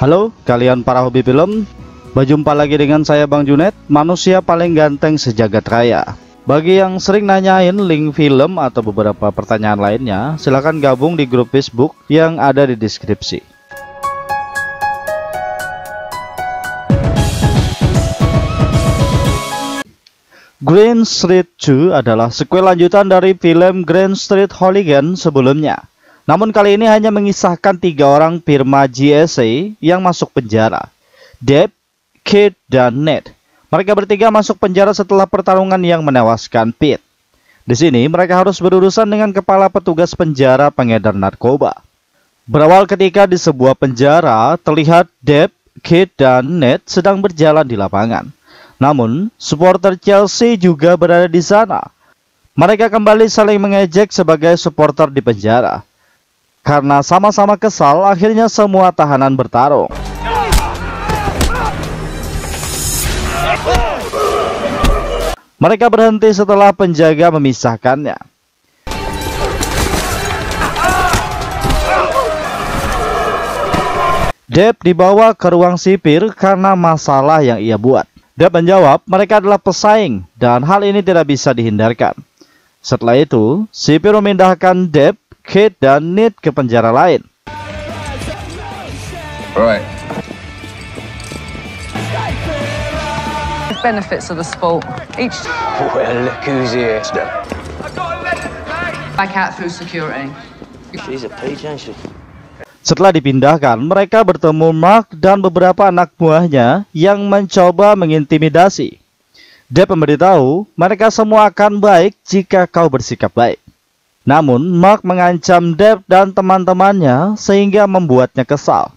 Halo kalian para hobi film, berjumpa lagi dengan saya Bang Junet, manusia paling ganteng sejagat raya. Bagi yang sering nanyain link film atau beberapa pertanyaan lainnya, silahkan gabung di grup Facebook yang ada di deskripsi. Green Street 2 adalah sequel lanjutan dari film Green Street Hooligan sebelumnya. Namun kali ini hanya mengisahkan 3 orang firma GSA yang masuk penjara, Deb, Kate, dan Ned. Mereka bertiga masuk penjara setelah pertarungan yang menewaskan Pete. Di sini mereka harus berurusan dengan kepala petugas penjara pengedar narkoba. Berawal ketika di sebuah penjara terlihat Deb, Kate, dan Ned sedang berjalan di lapangan. Namun supporter Chelsea juga berada di sana. Mereka kembali saling mengejek sebagai supporter di penjara. Karena sama-sama kesal, akhirnya semua tahanan bertarung. Mereka berhenti setelah penjaga memisahkannya. Deb dibawa ke ruang sipir karena masalah yang ia buat. Deb menjawab mereka adalah pesaing dan hal ini tidak bisa dihindarkan. Setelah itu, sipir memindahkan Deb, Kate, dan Ned ke penjara lain. Right. Benefits of the sport. Each Well, look who's here. back out through security. She's a peach, ain't she? Setelah dipindahkan, mereka bertemu Mark dan beberapa anak buahnya yang mencoba mengintimidasi. Deb memberitahu mereka semua akan baik jika kau bersikap baik. Namun, Mark mengancam Deb dan teman-temannya sehingga membuatnya kesal.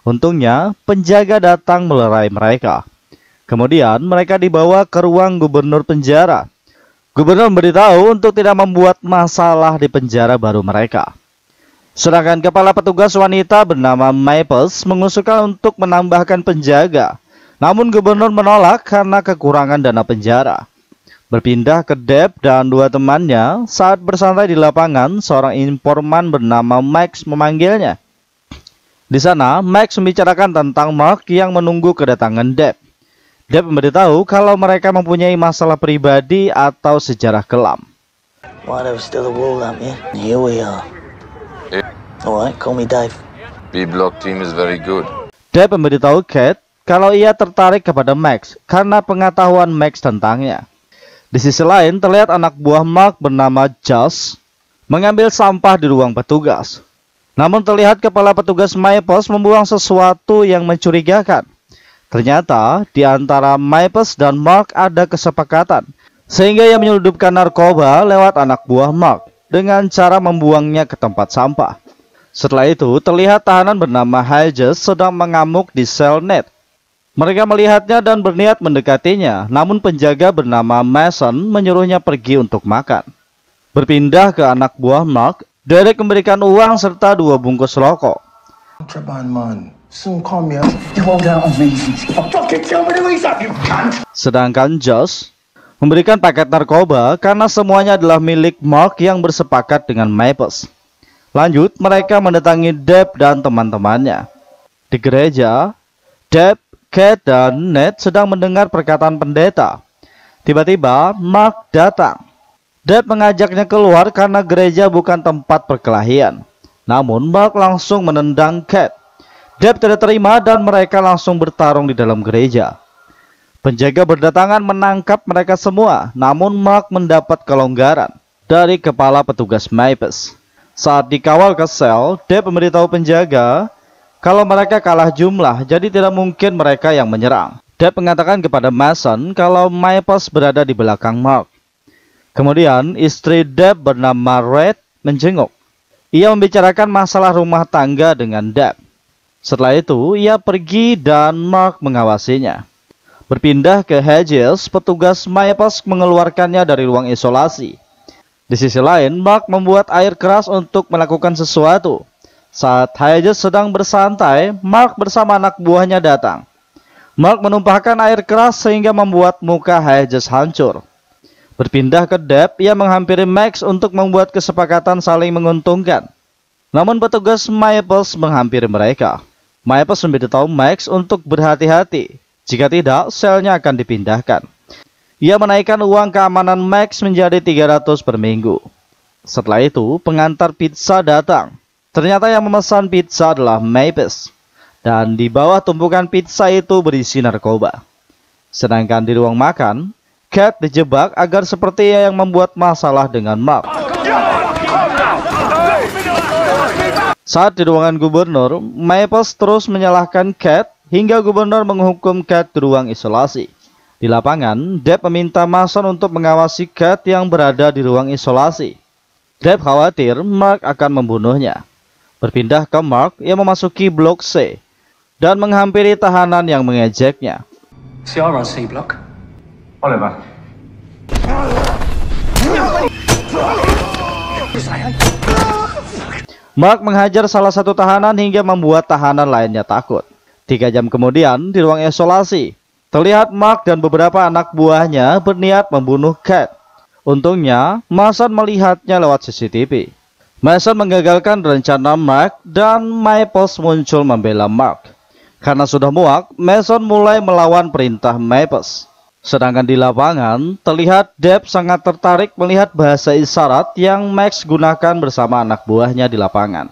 Untungnya, penjaga datang melerai mereka. Kemudian, mereka dibawa ke ruang gubernur penjara. Gubernur memberitahu untuk tidak membuat masalah di penjara baru mereka. Sedangkan kepala petugas wanita bernama Maples mengusulkan untuk menambahkan penjaga. Namun, gubernur menolak karena kekurangan dana penjara. Berpindah ke Deb dan 2 temannya, saat bersantai di lapangan, seorang informan bernama Max memanggilnya. Di sana, Max membicarakan tentang Mark yang menunggu kedatangan Deb. Deb memberitahu kalau mereka mempunyai masalah pribadi atau sejarah kelam. Why, there was still a wall up here. Here we are. Alright, call me Dave. B-block team is very good. Deb memberitahu Kate kalau ia tertarik kepada Max karena pengetahuan Max tentangnya. Di sisi lain, terlihat anak buah Mark bernama Josh mengambil sampah di ruang petugas. Namun terlihat kepala petugas Maples membuang sesuatu yang mencurigakan. Ternyata di antara Maples dan Mark ada kesepakatan, sehingga ia menyelundupkan narkoba lewat anak buah Mark dengan cara membuangnya ke tempat sampah. Setelah itu, terlihat tahanan bernama Hedges sedang mengamuk di sel Ned. Mereka melihatnya dan berniat mendekatinya, namun penjaga bernama Mason menyuruhnya pergi untuk makan. Berpindah ke anak buah Mark, Derek memberikan uang serta 2 bungkus rokok. Sedangkan Josh memberikan paket narkoba karena semuanya adalah milik Mark yang bersepakat dengan Maples. Lanjut, mereka mendatangi Deb dan teman-temannya. Di gereja, Deb, Kate, dan Ned sedang mendengar perkataan pendeta. Tiba-tiba, Mark datang. Deb mengajaknya keluar karena gereja bukan tempat perkelahian. Namun, Mark langsung menendang Kate. Deb tidak terima dan mereka langsung bertarung di dalam gereja. Penjaga berdatangan menangkap mereka semua, namun Mark mendapat kelonggaran dari kepala petugas Maples. Saat dikawal ke sel, Deb memberitahu penjaga kalau mereka kalah jumlah, jadi tidak mungkin mereka yang menyerang. Deb mengatakan kepada Mason kalau Maples berada di belakang Mark. Kemudian istri Deb bernama Red menjenguk. Ia membicarakan masalah rumah tangga dengan Deb. Setelah itu, ia pergi dan Mark mengawasinya. Berpindah ke Hedges, petugas Maples mengeluarkannya dari ruang isolasi. Di sisi lain, Mark membuat air keras untuk melakukan sesuatu. Saat Hedges sedang bersantai, Mark bersama anak buahnya datang. Mark menumpahkan air keras sehingga membuat muka Hedges hancur. Berpindah ke Deb, ia menghampiri Max untuk membuat kesepakatan saling menguntungkan. Namun petugas Maples menghampiri mereka. Maples memberitahu Max untuk berhati-hati, jika tidak selnya akan dipindahkan. Ia menaikkan uang keamanan Max menjadi 300 per minggu. Setelah itu, pengantar pizza datang. Ternyata yang memesan pizza adalah Maples. Dan di bawah tumpukan pizza itu berisi narkoba. Sedangkan di ruang makan, Cat dijebak agar seperti yang membuat masalah dengan Mark. Saat di ruangan gubernur, Maples terus menyalahkan Cat hingga gubernur menghukum Cat di ruang isolasi. Di lapangan, Deb meminta Mason untuk mengawasi Cat yang berada di ruang isolasi. Deb khawatir Mark akan membunuhnya. Berpindah ke Mark yang memasuki blok C dan menghampiri tahanan yang mengejeknya. CR on C block. Oliver. Mark menghajar salah satu tahanan hingga membuat tahanan lainnya takut. 3 jam kemudian di ruang isolasi, terlihat Mark dan beberapa anak buahnya berniat membunuh Cat. Untungnya, Mason melihatnya lewat CCTV. Mason menggagalkan rencana Mark dan Maples muncul membela Mark. Karena sudah muak, Mason mulai melawan perintah Maples. Sedangkan di lapangan, terlihat Deb sangat tertarik melihat bahasa isyarat yang Max gunakan bersama anak buahnya di lapangan.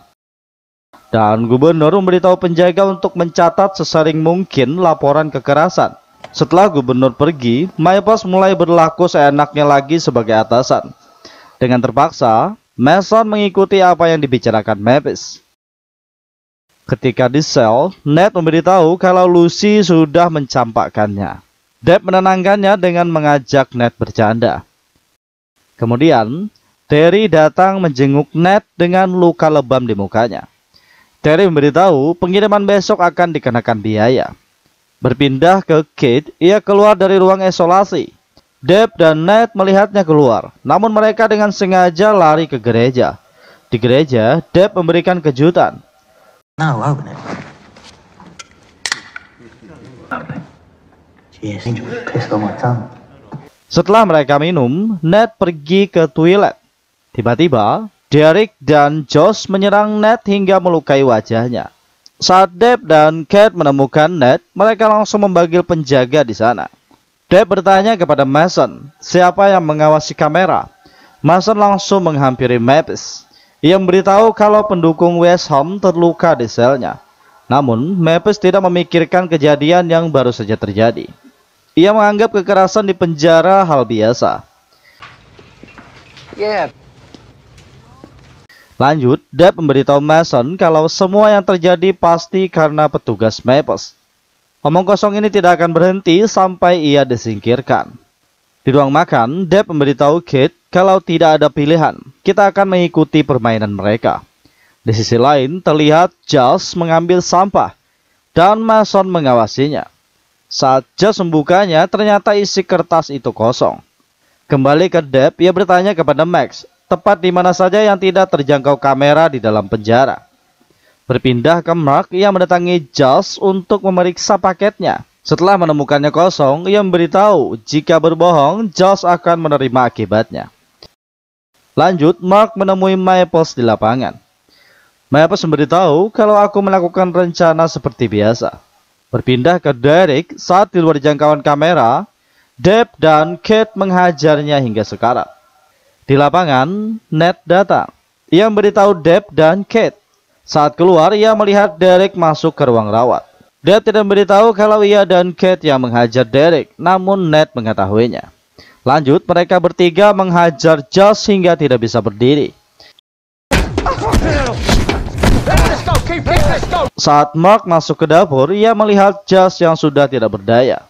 Dan gubernur memberitahu penjaga untuk mencatat sesering mungkin laporan kekerasan. Setelah gubernur pergi, Maples mulai berlaku seenaknya lagi sebagai atasan. Dengan terpaksa, Mason mengikuti apa yang dibicarakan Maples. Ketika di sel, Ned memberitahu kalau Lucy sudah mencampakkannya. Deb menenangkannya dengan mengajak Ned bercanda. Kemudian, Terry datang menjenguk Ned dengan luka lebam di mukanya. Terry memberitahu pengiriman besok akan dikenakan biaya. Berpindah ke Kate, ia keluar dari ruang isolasi. Deb dan Ned melihatnya keluar, namun mereka dengan sengaja lari ke gereja. Di gereja, Deb memberikan kejutan. No, open it. Cheers. Pissed on my tongue. Setelah mereka minum, Ned pergi ke toilet. Tiba-tiba, Derek dan Josh menyerang Ned hingga melukai wajahnya. Saat Deb dan Kate menemukan Ned, mereka langsung memanggil penjaga di sana. Deb bertanya kepada Mason, siapa yang mengawasi kamera. Mason langsung menghampiri Maples. Ia memberitahu kalau pendukung West Ham terluka di selnya. Namun, Maples tidak memikirkan kejadian yang baru saja terjadi. Ia menganggap kekerasan di penjara hal biasa. Yeah. Lanjut, Deb memberitahu Mason kalau semua yang terjadi pasti karena petugas Maples. Omong kosong ini tidak akan berhenti sampai ia disingkirkan. Di ruang makan, Deb memberitahu Kate kalau tidak ada pilihan, kita akan mengikuti permainan mereka. Di sisi lain, terlihat Josh mengambil sampah dan Mason mengawasinya. Saat Josh membukanya, ternyata isi kertas itu kosong. Kembali ke Deb, ia bertanya kepada Max, tepat di mana saja yang tidak terjangkau kamera di dalam penjara. Berpindah ke Mark, ia mendatangi Josh untuk memeriksa paketnya. Setelah menemukannya kosong, ia memberitahu jika berbohong, Josh akan menerima akibatnya. Lanjut, Mark menemui Maples di lapangan. Maples memberitahu kalau aku melakukan rencana seperti biasa. Berpindah ke Derek, saat di luar jangkauan kamera, Deb dan Kate menghajarnya hingga sekarat. Di lapangan, Ned datang. Ia memberitahu Deb dan Kate. Saat keluar, ia melihat Derek masuk ke ruang rawat. Deb tidak memberitahu kalau ia dan Kate yang menghajar Derek, namun Ned mengetahuinya. Lanjut, mereka bertiga menghajar Josh hingga tidak bisa berdiri. Saat Mark masuk ke dapur, ia melihat Josh yang sudah tidak berdaya.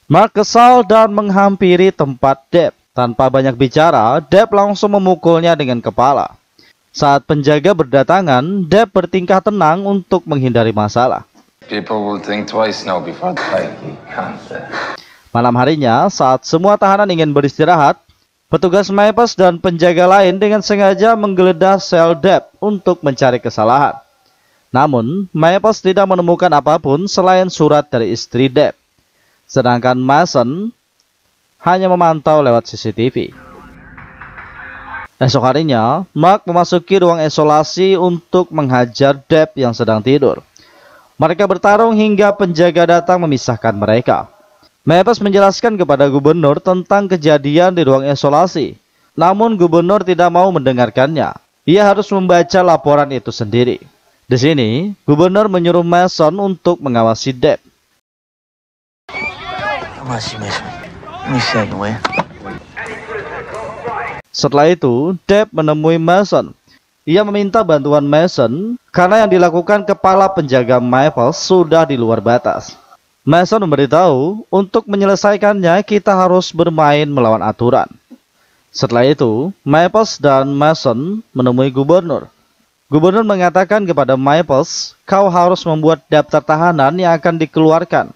Mark kesal dan menghampiri tempat Deb. Tanpa banyak bicara, Deb langsung memukulnya dengan kepala. Saat penjaga berdatangan, Deb bertingkah tenang untuk menghindari masalah. People will think twice now before they Malam harinya, saat semua tahanan ingin beristirahat, petugas Maples dan penjaga lain dengan sengaja menggeledah sel Deb untuk mencari kesalahan. Namun, Maples tidak menemukan apapun selain surat dari istri Deb. Sedangkan Mason hanya memantau lewat CCTV. Esok harinya, Mark memasuki ruang isolasi untuk menghajar Deb yang sedang tidur. Mereka bertarung hingga penjaga datang memisahkan mereka. Maples menjelaskan kepada gubernur tentang kejadian di ruang isolasi. Namun gubernur tidak mau mendengarkannya. Ia harus membaca laporan itu sendiri. Di sini, gubernur menyuruh Mason untuk mengawasi Depp. Setelah itu, Depp menemui Mason. Ia meminta bantuan Mason karena yang dilakukan kepala penjaga Maples sudah di luar batas. Mason memberitahu untuk menyelesaikannya kita harus bermain melawan aturan. Setelah itu, Maples dan Mason menemui gubernur. Gubernur mengatakan kepada Maples, kau harus membuat daftar tahanan yang akan dikeluarkan.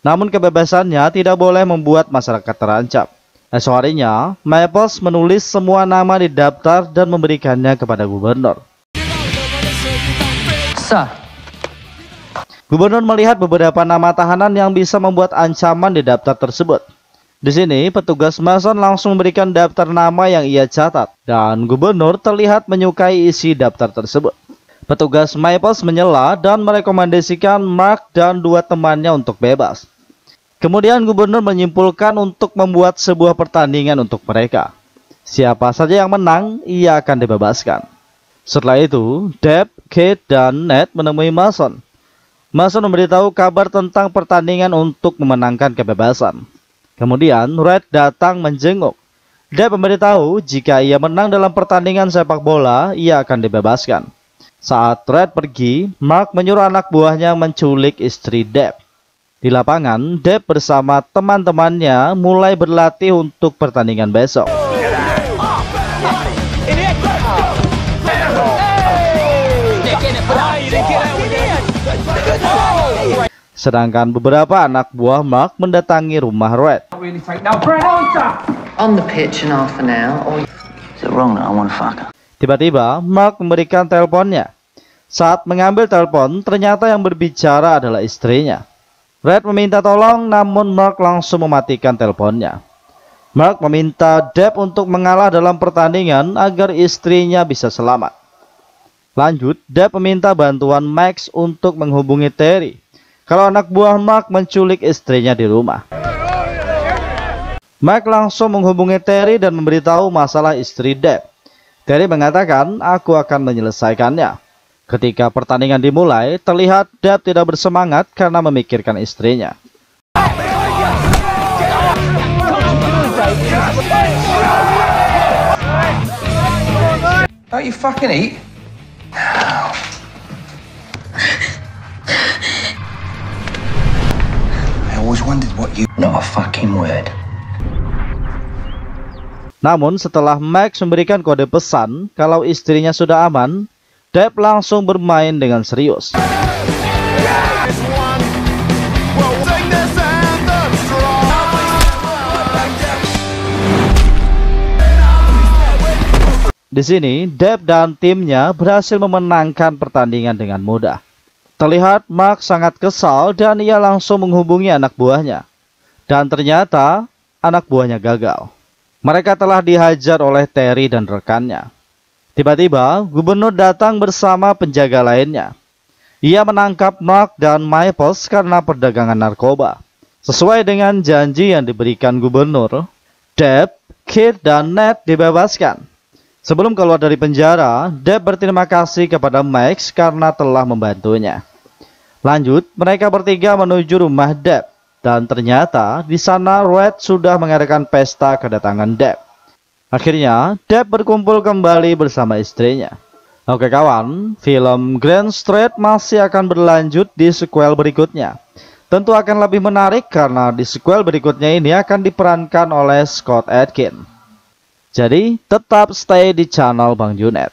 Namun kebebasannya tidak boleh membuat masyarakat terancam. Esok harinya, Maples menulis semua nama di daftar dan memberikannya kepada gubernur. Sir. Gubernur melihat beberapa nama tahanan yang bisa membuat ancaman di daftar tersebut. Di sini, petugas Mason langsung memberikan daftar nama yang ia catat, dan gubernur terlihat menyukai isi daftar tersebut. Petugas Maples menyela dan merekomendasikan Mark dan 2 temannya untuk bebas. Kemudian gubernur menyimpulkan untuk membuat sebuah pertandingan untuk mereka. Siapa saja yang menang, ia akan dibebaskan. Setelah itu, Depp, Kate, dan Ned menemui Mason. Mason memberitahu kabar tentang pertandingan untuk memenangkan kebebasan. Kemudian Red datang menjenguk. Depp memberitahu jika ia menang dalam pertandingan sepak bola, ia akan dibebaskan. Saat Red pergi, Mark menyuruh anak buahnya menculik istri Depp. Di lapangan, Depp bersama teman-temannya mulai berlatih untuk pertandingan besok. Sedangkan beberapa anak buah Mark mendatangi rumah Red. On the pitch in half an hour, or... Is it wrong that I want to fuck her? Tiba-tiba, Mark memberikan teleponnya. Saat mengambil telepon, ternyata yang berbicara adalah istrinya. Red meminta tolong, namun Mark langsung mematikan teleponnya. Mark meminta Depp untuk mengalah dalam pertandingan agar istrinya bisa selamat. Lanjut, Depp meminta bantuan Max untuk menghubungi Terry kalau anak buah Mark menculik istrinya di rumah. Mark langsung menghubungi Terry dan memberitahu masalah istri Depp. Terry mengatakan, aku akan menyelesaikannya. Ketika pertandingan dimulai, terlihat Depp tidak bersemangat karena memikirkan istrinya. Don't you fucking eat? I always wondered what you... Not a fucking word. Namun setelah Max memberikan kode pesan kalau istrinya sudah aman, Depp langsung bermain dengan serius. Di sini, Depp dan timnya berhasil memenangkan pertandingan dengan mudah. Terlihat Mark sangat kesal dan ia langsung menghubungi anak buahnya. Dan ternyata anak buahnya gagal. Mereka telah dihajar oleh Terry dan rekannya. Tiba-tiba, gubernur datang bersama penjaga lainnya. Ia menangkap Mark dan Maples karena perdagangan narkoba. Sesuai dengan janji yang diberikan gubernur, Depp, Kate, dan Ned dibebaskan. Sebelum keluar dari penjara, Depp berterima kasih kepada Max karena telah membantunya. Lanjut, mereka bertiga menuju rumah Depp. Dan ternyata di sana Red sudah mengadakan pesta kedatangan Depp. Akhirnya, Depp berkumpul kembali bersama istrinya. Oke kawan, film Grand Street masih akan berlanjut di sequel berikutnya. Tentu akan lebih menarik karena di sequel berikutnya ini akan diperankan oleh Scott Adkins. Jadi, tetap stay di channel Bang Junet.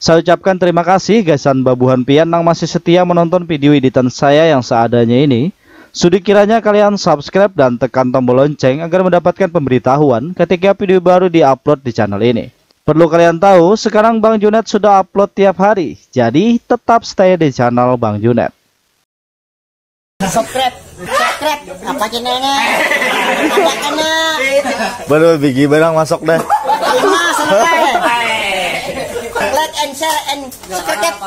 Saya ucapkan terima kasih gasan babuhan pian yang masih setia menonton video editan saya yang seadanya ini. Sudi kiranya kalian subscribe dan tekan tombol lonceng agar mendapatkan pemberitahuan ketika video baru diupload di channel ini. Perlu kalian tahu, sekarang Bang Junet sudah upload tiap hari. Jadi, tetap stay di channel Bang Junet. Subscribe apa channelnya? Ada kena. Baru bigi barang masuk deh. Like and share and subscribe.